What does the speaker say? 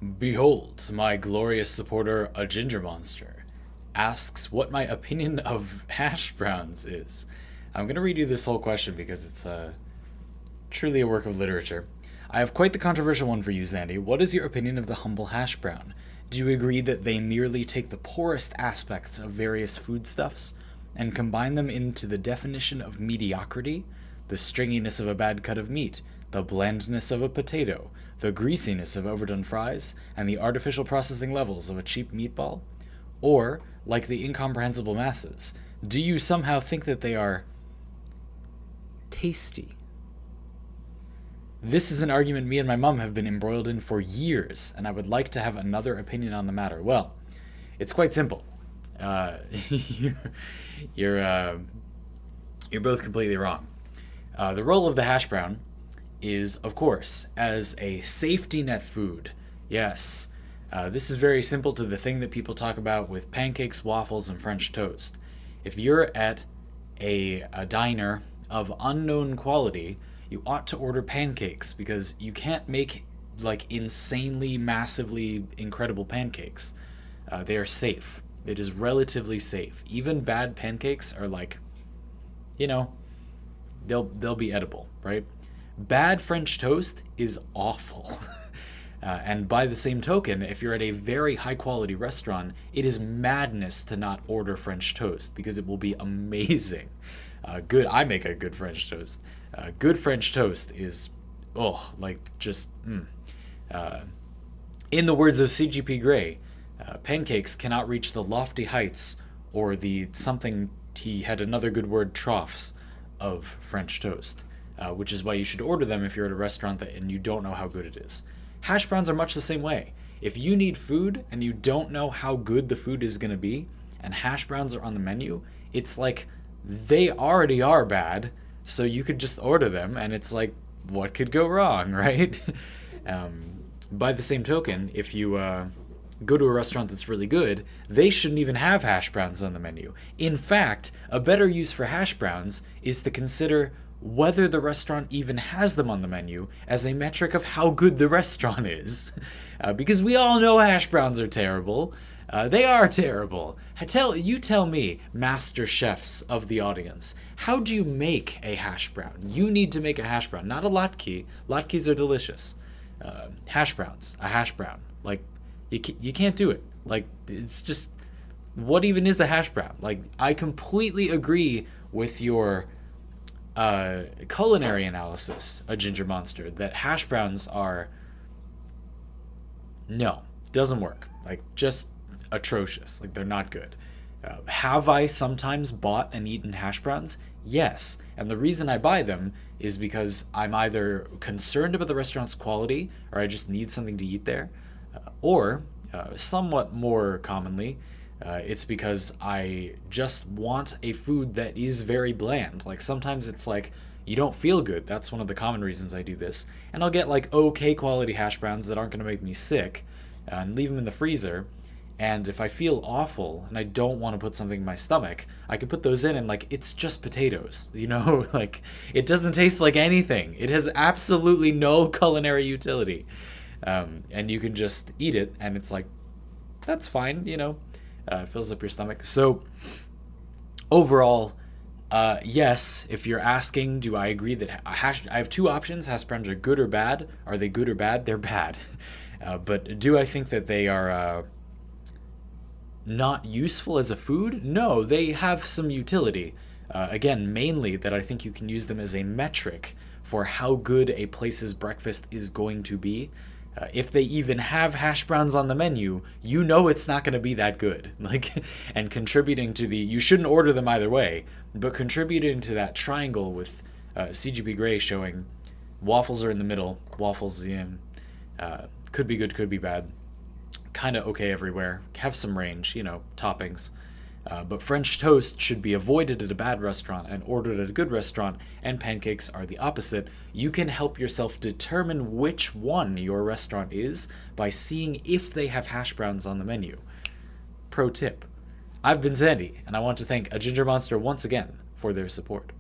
Behold, my glorious supporter, AGingerMonster, asks what my opinion of hash browns is. I'm going to read you this whole question because it's truly a work of literature. I have quite the controversial one for you, Zandy. What is your opinion of the humble hash brown? Do you agree that they merely take the poorest aspects of various foodstuffs and combine them into the definition of mediocrity? The stringiness of a bad cut of meat, the blandness of a potato, the greasiness of overdone fries, and the artificial processing levels of a cheap meatball? Or, like the incomprehensible masses, do you somehow think that they are tasty? This is an argument me and my mom have been embroiled in for years, and I would like to have another opinion on the matter. Well, it's quite simple. You're both completely wrong. The role of the hash brown is, of course, as a safety net food. Yes, this is very simple to the thing that people talk about with pancakes, waffles, and French toast. If you're at a diner of unknown quality, you ought to order pancakes because you can't make like insanely, massively incredible pancakes. They are safe. It is relatively safe. Even bad pancakes are like, they'll be edible, right? Bad French toast is awful. And by the same token, if you're at a very high quality restaurant, it is madness to not order French toast because it will be amazing. I make a good French toast. Good French toast is, in the words of CGP Grey, pancakes cannot reach the lofty heights or the something, he had another good word, troughs of French toast, which is why you should order them if you're at a restaurant and you don't know how good it is. Hash browns are much the same way. If you need food and you don't know how good the food is going to be, and hash browns are on the menu, it's like they already are bad, so you could just order them, and it's like, what could go wrong, right? By the same token, if you go to a restaurant that's really good, they shouldn't even have hash browns on the menu. In fact, a better use for hash browns is to consider whether the restaurant even has them on the menu as a metric of how good the restaurant is. Because we all know hash browns are terrible. They are terrible. You tell me, master chefs of the audience, how do you make a hash brown? You need to make a hash brown, not a latke. Latkes are delicious. Hash browns, a hash brown. Like, you can't do it. Like, it's just, what even is a hash brown? Like, I completely agree with your culinary analysis, AGingerMonster, that hash browns are, no, doesn't work. Like, just atrocious. Like, they're not good. Have I sometimes bought and eaten hash browns? Yes. And the reason I buy them is because I'm either concerned about the restaurant's quality or I just need something to eat there. Or, somewhat more commonly, it's because I just want a food that is very bland. Like, sometimes it's like, you don't feel good. That's one of the common reasons I do this. And I'll get like okay quality hash browns that aren't going to make me sick and leave them in the freezer. And if I feel awful and I don't want to put something in my stomach, I can put those in and like, it's just potatoes, like it doesn't taste like anything. It has absolutely no culinary utility. And you can just eat it and it's like, that's fine, it fills up your stomach. So overall, yes, if you're asking, do I agree that I have two options, hash browns are good or bad. Are they good or bad? They're bad. But do I think that they are, not useful as a food? No, they have some utility. Again, mainly that I think you can use them as a metric for how good a place's breakfast is going to be. If they even have hash browns on the menu, it's not going to be that good. And contributing to you shouldn't order them either way, but contributing to that triangle with CGP Grey showing waffles are in the middle, waffles could be good, could be bad. Kind of okay everywhere, have some range, toppings. But French toast should be avoided at a bad restaurant and ordered at a good restaurant, and pancakes are the opposite. You can help yourself determine which one your restaurant is by seeing if they have hash browns on the menu. Pro tip. I've been Zandy, and I want to thank AGingerMonster once again for their support.